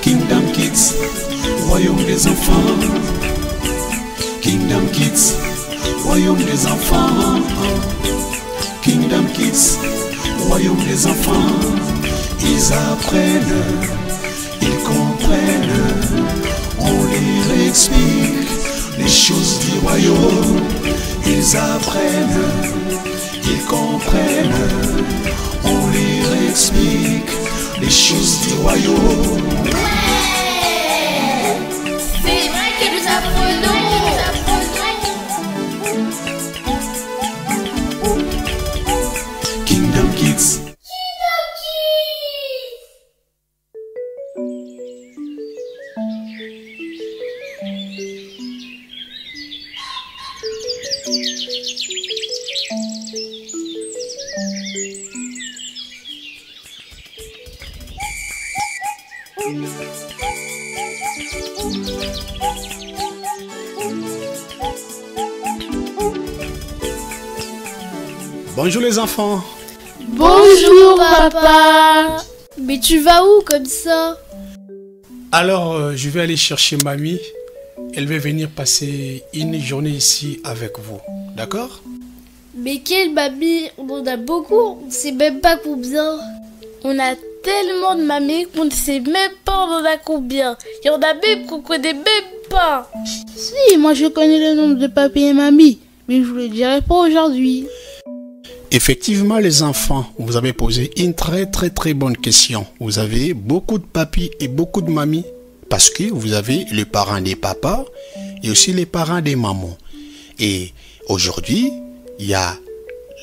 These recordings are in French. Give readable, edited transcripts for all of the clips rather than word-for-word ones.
Kingdom Kids, royaume des enfants. Kingdom Kids, royaume des enfants. Kingdom Kids, royaume des enfants. Ils apprennent, ils comprennent, on leur explique les choses du royaume. Ils apprennent, ils comprennent, on leur explique les choses du royaume. Ouais, c'est vrai que nous apprenons. Kingdom Kids. Bonjour les enfants. Bonjour papa. Mais tu vas où comme ça? Alors, je vais aller chercher mamie. Elle va venir passer une journée ici avec vous. D'accord? Mais quelle mamie? On en a beaucoup, on ne sait même pas combien. On a tellement de mamies qu'on ne sait même pas on en a combien. Il y en a même qu'on connaît même pas. Si, moi je connais le nombre de papis et mamies, mais je vous le dirai pas aujourd'hui. Effectivement les enfants, vous avez posé une très bonne question. Vous avez beaucoup de papis et beaucoup de mamies parce que vous avez les parents des papas et aussi les parents des mamans. Et aujourd'hui, il y a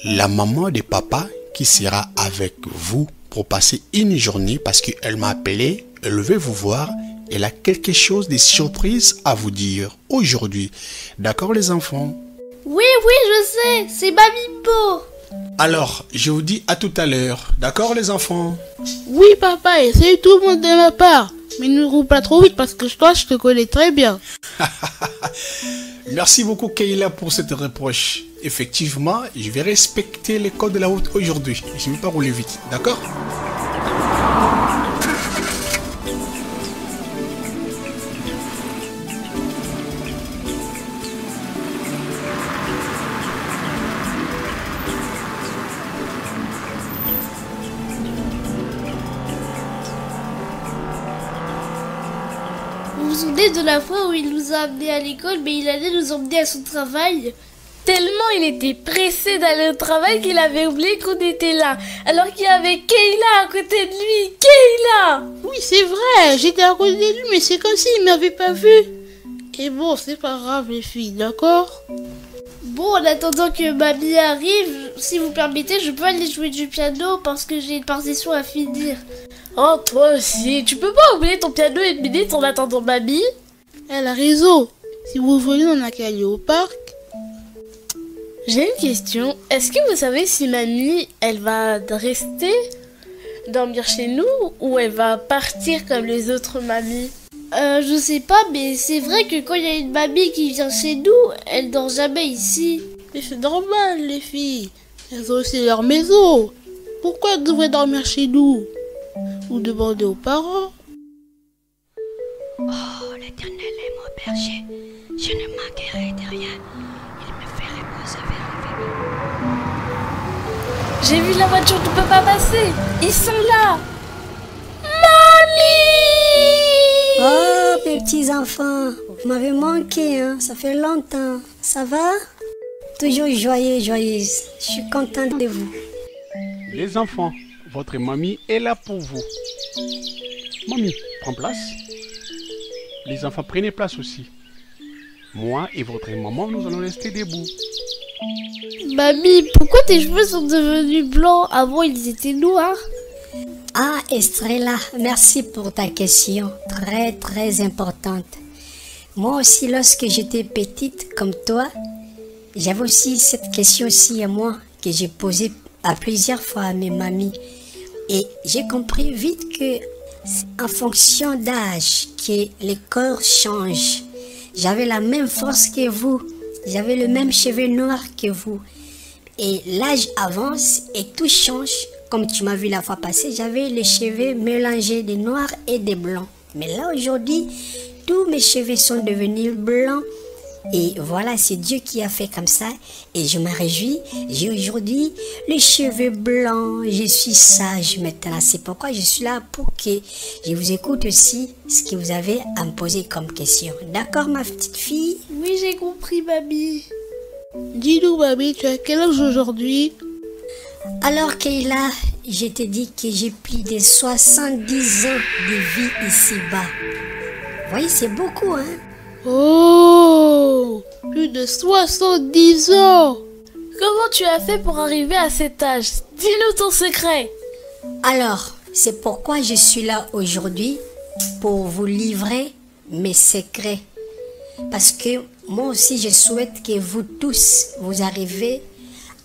la maman des papas qui sera avec vous pour passer une journée parce qu'elle m'a appelé, elle veut vous voir, elle a quelque chose de surprise à vous dire aujourd'hui. D'accord les enfants? Oui, je sais, c'est Mamie Bo. Alors, je vous dis à tout à l'heure. D'accord les enfants? Oui papa, et salut tout le monde de ma part. Mais ne roule pas trop vite parce que toi je te connais très bien. Merci beaucoup Kayla pour cette reproche. Effectivement, je vais respecter les codes de la route aujourd'hui. Je ne vais pas rouler vite, d'accord? Vous vous souvenez de la fois où il nous a amenés à l'école, mais il allait nous emmener à son travail? Tellement il était pressé d'aller au travail qu'il avait oublié qu'on était là. Alors qu'il y avait Kayla à côté de lui. Kayla! Oui c'est vrai, j'étais à côté de lui mais c'est comme s'il m'avait pas vu. Et bon, c'est pas grave les filles, d'accord? Bon, en attendant que mamie arrive, si vous permettez, je peux aller jouer du piano parce que j'ai une partition à finir. Oh, toi aussi, tu peux pas oublier ton piano une minute en attendant mamie? Elle a raison. Si vous voulez, on a qu'à aller au parc. J'ai une question. Est-ce que vous savez si mamie, elle va rester dormir chez nous ou elle va partir comme les autres mamies? Je sais pas, mais c'est vrai que quand il y a une mamie qui vient chez nous, elle dort jamais ici. Mais c'est normal les filles. Elles ont aussi leur maison. Pourquoi elles devraient dormir chez nous? Ou demander aux parents. Oh, l'Éternel est mon berger. Je ne manquerai de rien. Il me fait reposer vers le J'ai vu la voiture du papa passer. Ils sont là. Mamie! Oh, mes petits enfants, vous m'avez manqué, hein? Ça fait longtemps. Ça va? Toujours joyeuse. Je suis contente de vous. Les enfants, votre mamie est là pour vous. Mamie, prends place. Les enfants, prenez place aussi. Moi et votre maman, nous allons rester debout. Mamie, pourquoi tes cheveux sont devenus blancs? Avant, ils étaient noirs. Ah, Estrella, merci pour ta question. Très importante. Moi aussi, lorsque j'étais petite comme toi, j'avais aussi cette question aussi à moi que j'ai posée à plusieurs fois à mes mamies. Et j'ai compris vite que c'est en fonction d'âge que les corps changent. J'avais la même force que vous. J'avais le même cheveu noir que vous. Et l'âge avance et tout change comme tu m'as vu la fois passée, j'avais les cheveux mélangés de noir et de blanc. Mais là, aujourd'hui, tous mes cheveux sont devenus blancs. Et voilà, c'est Dieu qui a fait comme ça. Et je me réjouis. J'ai aujourd'hui les cheveux blancs. Je suis sage maintenant. C'est pourquoi je suis là pour que je vous écoute aussi ce que vous avez à me poser comme question. D'accord, ma petite fille? Oui, j'ai compris, Babi. Dis-nous, Babi, tu as quel âge aujourd'hui? Alors, Kayla, je te dis que j'ai plus de 70 ans de vie ici-bas. Vous voyez, c'est beaucoup, hein? Oh, plus de 70 ans. Comment tu as fait pour arriver à cet âge? Dis-nous ton secret. Alors, c'est pourquoi je suis là aujourd'hui pour vous livrer mes secrets. Parce que moi aussi, je souhaite que vous tous, vous arrivez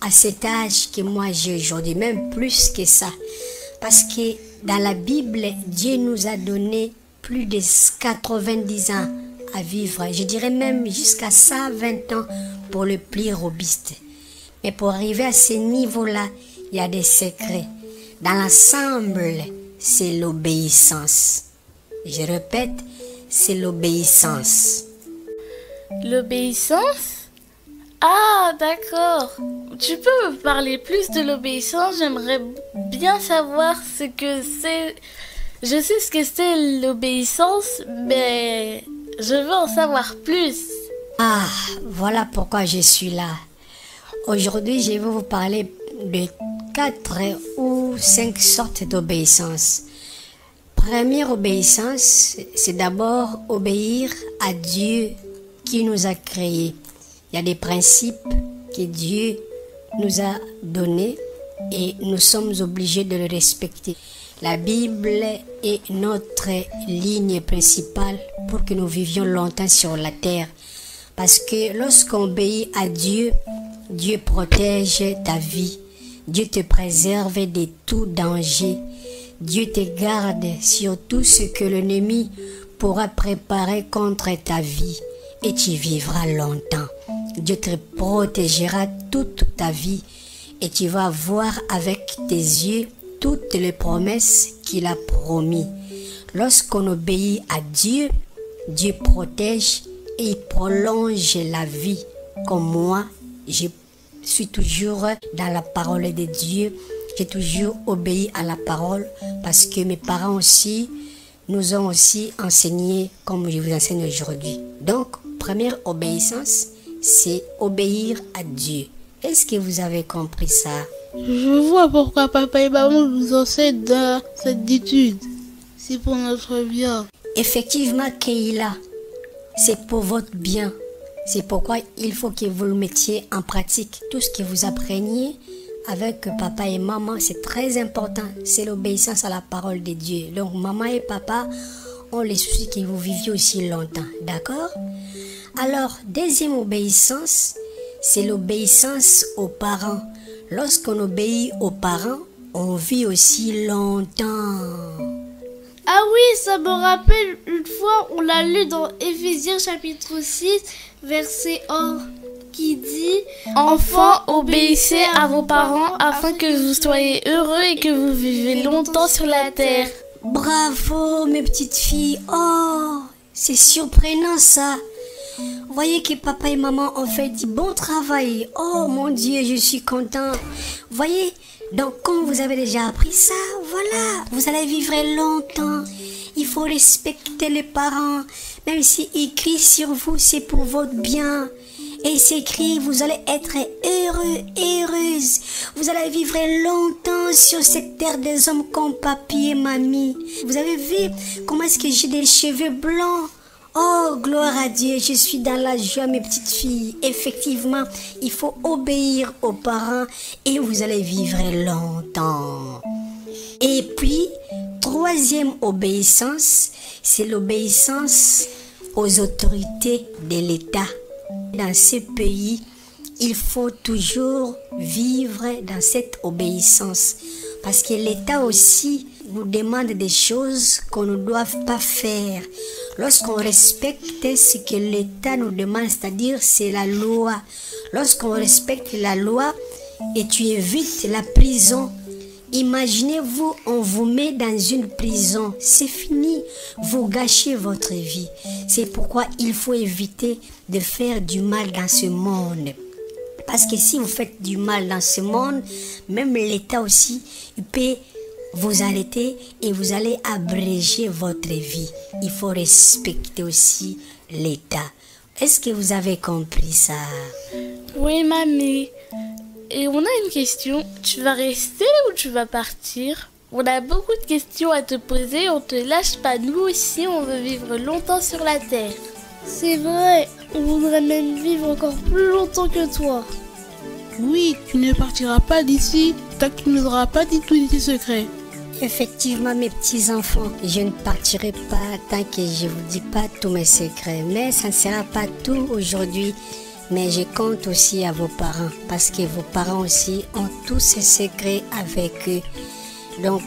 à cet âge que moi j'ai aujourd'hui, même plus que ça. Parce que dans la Bible, Dieu nous a donné plus de 90 ans à vivre. Je dirais même jusqu'à 120 ans pour le plus robuste. Mais pour arriver à ce niveau-là, il y a des secrets. Dans l'ensemble, c'est l'obéissance. Je répète, c'est l'obéissance. L'obéissance? Ah, d'accord. Tu peux me parler plus de l'obéissance? J'aimerais bien savoir ce que c'est. Je sais ce que c'est l'obéissance, mais je veux en savoir plus. Ah, voilà pourquoi je suis là. Aujourd'hui, je vais vous parler de 4 ou 5 sortes d'obéissance. Première obéissance, c'est d'abord obéir à Dieu qui nous a créés. Il y a des principes que Dieu nous a donnés et nous sommes obligés de les respecter. La Bible est notre ligne principale pour que nous vivions longtemps sur la terre. Parce que lorsqu'on obéit à Dieu, Dieu protège ta vie. Dieu te préserve de tout danger. Dieu te garde sur tout ce que l'ennemi pourra préparer contre ta vie. Et tu vivras longtemps. Dieu te protégera toute ta vie. Et tu vas voir avec tes yeux toutes les promesses qu'il a promis. Lorsqu'on obéit à Dieu, Dieu protège et il prolonge la vie. Comme moi, je suis toujours dans la parole de Dieu. J'ai toujours obéi à la parole parce que mes parents aussi nous ont aussi enseigné comme je vous enseigne aujourd'hui. Donc, première obéissance, c'est obéir à Dieu. Est-ce que vous avez compris ça? Je vois pourquoi papa et maman nous enseignent dans cette étude. C'est pour notre bien. Effectivement, Kayla, c'est pour votre bien. C'est pourquoi il faut que vous le mettiez en pratique. Tout ce que vous appreniez avec papa et maman, c'est très important. C'est l'obéissance à la parole de Dieu. Donc, maman et papa ont les soucis que vous viviez aussi longtemps. D'accord? Alors, deuxième obéissance, c'est l'obéissance aux parents. Lorsqu'on obéit aux parents, on vit aussi longtemps. Ah oui, ça me rappelle une fois, on l'a lu dans Éphésiens chapitre 6, verset 1, qui dit « Enfants, obéissez à vos parents afin que vous soyez heureux et que vous vivez longtemps sur la terre. » Bravo, mes petites filles. Oh, c'est surprenant ça. Vous voyez que papa et maman ont fait du bon travail. Oh mon Dieu, je suis content. Vous voyez, donc comme vous avez déjà appris ça, voilà, vous allez vivre longtemps. Il faut respecter les parents. Même s'ils crient sur vous, c'est pour votre bien. Et ces cris, vous allez être heureux, heureuse. Vous allez vivre longtemps sur cette terre des hommes comme papi et mamie. Vous avez vu comment est-ce que j'ai des cheveux blancs? Oh, gloire à Dieu, je suis dans la joie, mes petites filles. Effectivement, il faut obéir aux parents et vous allez vivre longtemps. Et puis, troisième obéissance, c'est l'obéissance aux autorités de l'État. Dans ce pays, il faut toujours vivre dans cette obéissance. Parce que l'État aussi nous demande des choses qu'on ne doit pas faire. Lorsqu'on respecte ce que l'État nous demande, c'est-à-dire c'est la loi. Lorsqu'on respecte la loi et tu évites la prison, Imaginez-vous, on vous met dans une prison. C'est fini. Vous gâchez votre vie. C'est pourquoi il faut éviter de faire du mal dans ce monde. Parce que si vous faites du mal dans ce monde, même l'État aussi, il peut vous arrêter et vous allez abréger votre vie. Il faut respecter aussi l'État. Est-ce que vous avez compris ça? Oui, mamie. Et on a une question. Tu vas rester ou tu vas partir? On a beaucoup de questions à te poser. On te lâche pas. Nous aussi, on veut vivre longtemps sur la terre. C'est vrai, on voudrait même vivre encore plus longtemps que toi. Oui, tu ne partiras pas d'ici tant que tu ne nous auras pas dit tous tes secrets. Effectivement, mes petits-enfants, je ne partirai pas tant que je ne vous dis pas tous mes secrets. Mais ça ne sera pas tout aujourd'hui. Mais je compte aussi à vos parents parce que vos parents aussi ont tous ces secrets avec eux. Donc,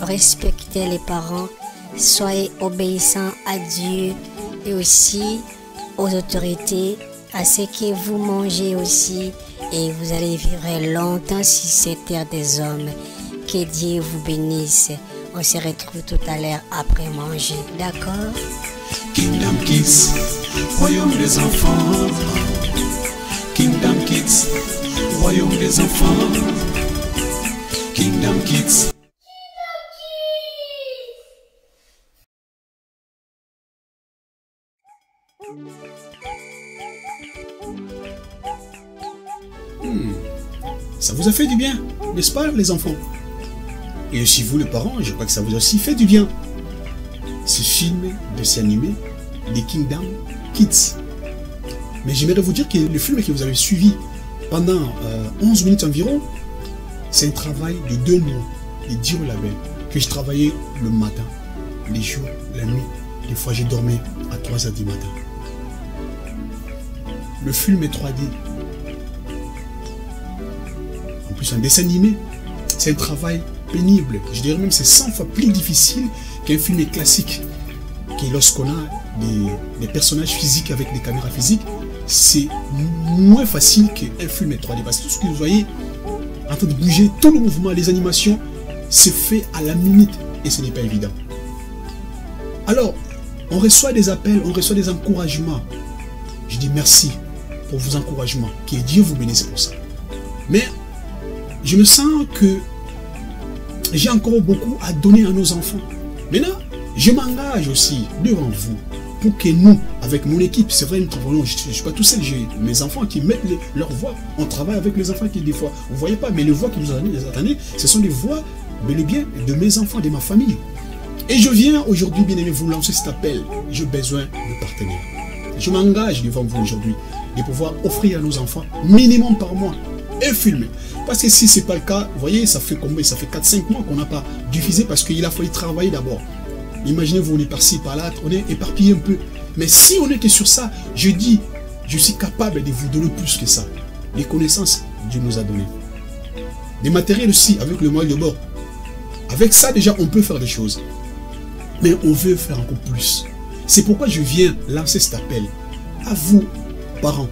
respectez les parents, soyez obéissants à Dieu et aussi aux autorités, à ce que vous mangez aussi. Et vous allez vivre longtemps sur cette terre des hommes. Que Dieu vous bénisse. On se retrouve tout à l'heure après manger. D'accord? Kingdom Kids, royaume des enfants. Kingdom Kids, royaume des enfants. Kingdom Kids. Ça vous a fait du bien, n'est-ce pas les enfants? Et aussi vous les parents, je crois que ça vous a aussi fait du bien. Ce film, dessin animé, des Kingdom Kids. Mais j'aimerais vous dire que le film que vous avez suivi pendant 11 minutes environ, c'est un travail de 2 mois, de Dio Label, que je travaillais le matin, les jours, la nuit. Des fois, je dormais à 3h du matin. Le film est 3D. En plus, un dessin animé, c'est un travail pénible. Je dirais même que c'est 100 fois plus difficile qu'un film classique. Que lorsqu'on a des personnages physiques avec des caméras physiques, c'est moins facile qu'un film 3D. Parce que tout ce que vous voyez en train de bouger, tout le mouvement, les animations, c'est fait à la minute et ce n'est pas évident. Alors, on reçoit des appels, on reçoit des encouragements. Je dis merci pour vos encouragements. Que Dieu vous bénisse pour ça. Mais je me sens que j'ai encore beaucoup à donner à nos enfants. Maintenant, je m'engage aussi devant vous pour que nous, avec mon équipe, c'est vrai, nous travaillons, je ne suis pas tout seul, j'ai mes enfants qui mettent leur voix. On travaille avec les enfants qui, des fois, vous ne voyez pas, mais les voix que vous entendez, ce sont des voix, bel et bien, de mes enfants, de ma famille. Et je viens aujourd'hui, bien aimé, vous lancer cet appel. J'ai besoin de partenaires. Je m'engage devant vous aujourd'hui de pouvoir offrir à nos enfants, minimum par mois, un film. Parce que si ce n'est pas le cas, vous voyez, ça fait combien? Ça fait 4-5 mois qu'on n'a pas diffusé parce qu'il a fallu travailler d'abord. Imaginez-vous, on est par-ci, par-là, on est éparpillé un peu. Mais si on était sur ça, je dis, je suis capable de vous donner plus que ça. Les connaissances, Dieu nous a donné. Des matériels aussi, avec le moyen de bord. Avec ça, déjà, on peut faire des choses. Mais on veut faire encore plus. C'est pourquoi je viens lancer cet appel. À vous, parents.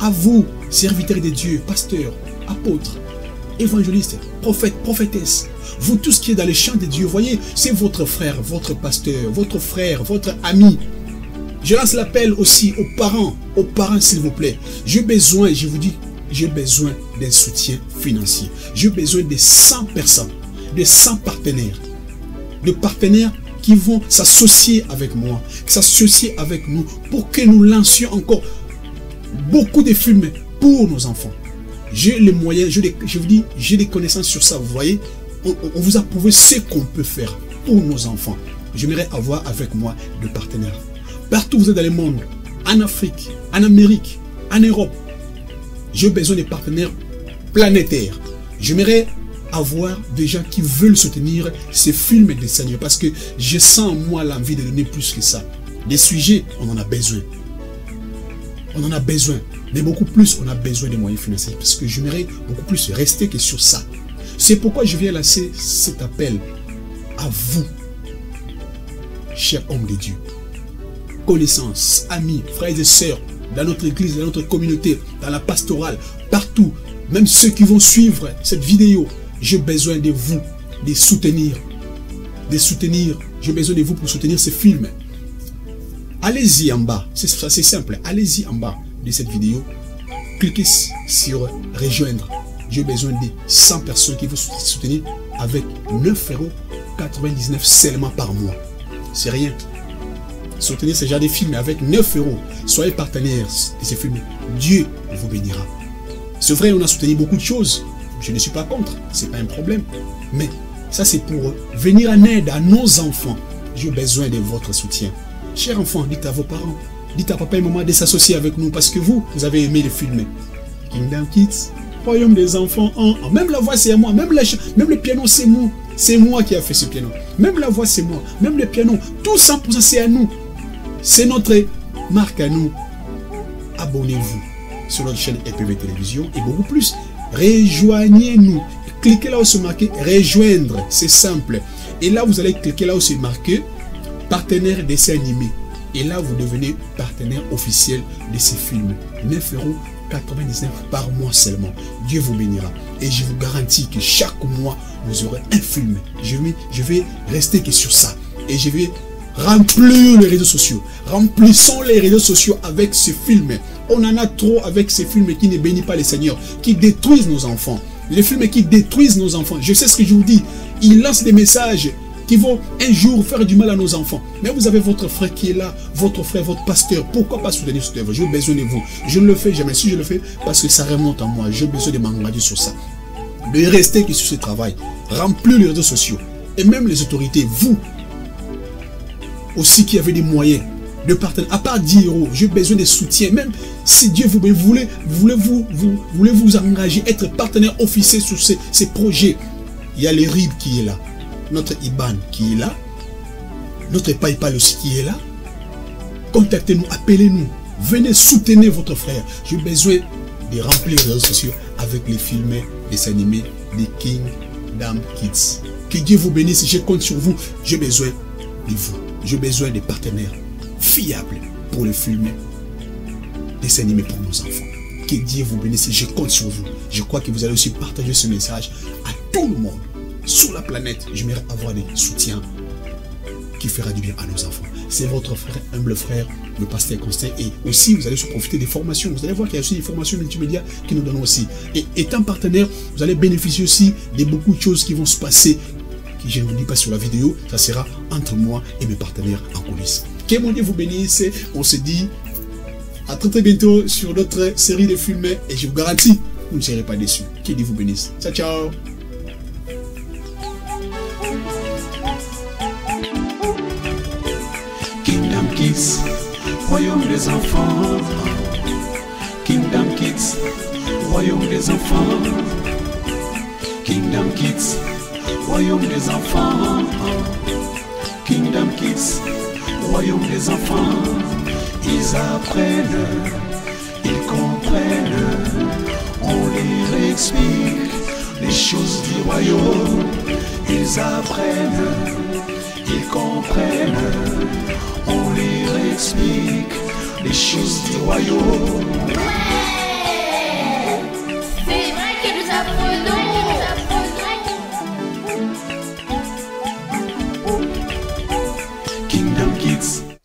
À vous, serviteurs de Dieu, pasteurs, apôtres, évangélistes, prophètes, prophétesses. Vous tous qui êtes dans les champs de Dieu, voyez, c'est votre frère, votre pasteur, votre frère, votre ami. Je lance l'appel aussi aux parents s'il vous plaît. J'ai besoin, je vous dis, j'ai besoin d'un soutien financier. J'ai besoin de 100 personnes, de 100 partenaires. De partenaires qui vont s'associer avec moi, s'associer avec nous pour que nous lancions encore beaucoup de films pour nos enfants. J'ai les moyens, je vous dis, j'ai des connaissances sur ça, vous voyez. On vous a prouvé ce qu'on peut faire pour nos enfants. J'aimerais avoir avec moi des partenaires. Partout où vous êtes dans le monde, en Afrique, en Amérique, en Europe, j'ai besoin de partenaires planétaires. J'aimerais avoir des gens qui veulent soutenir ces films et dessins animés parce que je sens en moi l'envie de donner plus que ça. Des sujets, on en a besoin. On en a besoin. Mais beaucoup plus, on a besoin de moyens financiers parce que j'aimerais beaucoup plus rester que sur ça. C'est pourquoi je viens lancer cet appel à vous, chers hommes de Dieu, connaissances, amis, frères et sœurs, dans notre église, dans notre communauté, dans la pastorale, partout, même ceux qui vont suivre cette vidéo, j'ai besoin de vous, de soutenir. J'ai besoin de vous pour soutenir ce film. Allez-y en bas, c'est simple, allez-y en bas de cette vidéo, cliquez sur rejoindre. J'ai besoin de 100 personnes qui vont soutenir avec 9,99 € seulement par mois. C'est rien. Soutenir ce genre de film avec 9 €. Soyez partenaires de ces films. Dieu vous bénira. C'est vrai, on a soutenu beaucoup de choses. Je ne suis pas contre, c'est pas un problème. Mais ça, c'est pour venir en aide à nos enfants. J'ai besoin de votre soutien. Chers enfants, dites à vos parents, dites à papa et maman de s'associer avec nous parce que vous avez aimé les films. Kingdom Kids, Royaume des enfants. Même la voix, c'est à moi. Même le piano, c'est moi. C'est moi qui a fait ce piano. Même la voix, c'est moi. Même le piano, tout 100%, c'est à nous. C'est notre marque à nous. Abonnez-vous sur notre chaîne EPV Télévision et beaucoup plus. Rejoignez-nous. Cliquez là où c'est marqué rejoindre. C'est simple. Et là, vous allez cliquer là où c'est marqué partenaire dessin animé. Et là, vous devenez partenaire officiel de ces films. 9,99 € par mois seulement. Dieu vous bénira. Et je vous garantis que chaque mois, vous aurez un film. Je vais rester que sur ça. Et je vais remplir les réseaux sociaux. Remplissons les réseaux sociaux avec ces films. On en a trop avec ces films qui ne bénissent pas le Seigneur, qui détruisent nos enfants. Les films qui détruisent nos enfants. Je sais ce que je vous dis. Ils lancent des messages qui vont un jour faire du mal à nos enfants. Mais vous avez votre frère qui est là, votre frère, votre pasteur. Pourquoi pas soutenir cette œuvre? J'ai besoin de vous. Je ne le fais jamais. Si je le fais, parce que ça remonte en moi. J'ai besoin de m'engager sur ça. De rester que sur ce travail. Remplir les réseaux sociaux. Et même les autorités, vous aussi qui avez des moyens de partenaires. À part 10 €, j'ai besoin de soutien. Même si Dieu vous voulez vous engager, être partenaire officiel sur ces projets. Il y a les RIB qui est là. Notre IBAN qui est là. Notre PayPal aussi qui est là. Contactez-nous, appelez-nous. Venez soutenir votre frère. J'ai besoin de remplir les réseaux sociaux avec les films, les animés des Kingdom Kids. Que Dieu vous bénisse. Je compte sur vous. J'ai besoin de vous. J'ai besoin de partenaires fiables pour les films, des animés pour nos enfants. Que Dieu vous bénisse. Je compte sur vous. Je crois que vous allez aussi partager ce message à tout le monde. Sur la planète, j'aimerais avoir des soutiens qui fera du bien à nos enfants. C'est votre frère, humble frère, le pasteur Constant. Et aussi, vous allez se profiter des formations. Vous allez voir qu'il y a aussi des formations multimédia qui nous donnent aussi. Et étant partenaire, vous allez bénéficier aussi de beaucoup de choses qui vont se passer. Qui je ne vous dis pas sur la vidéo. Ça sera entre moi et mes partenaires en coulisses. Que mon Dieu vous bénisse. On se dit à très bientôt sur notre série de films. Et je vous garantis, vous ne serez pas déçus. Que Dieu vous bénisse. Ciao, ciao. Kingdom Kids, Royaume des enfants. Kingdom Kids, Royaume des enfants. Kingdom Kids, Royaume des enfants. Kingdom Kids, Royaume des enfants. Ils apprennent, ils comprennent, on leur explique les choses du royaume. Ils apprennent, ils comprennent, on leur explique les choses du royaume. C'est vrai que nous apprenons. Kingdom Kids.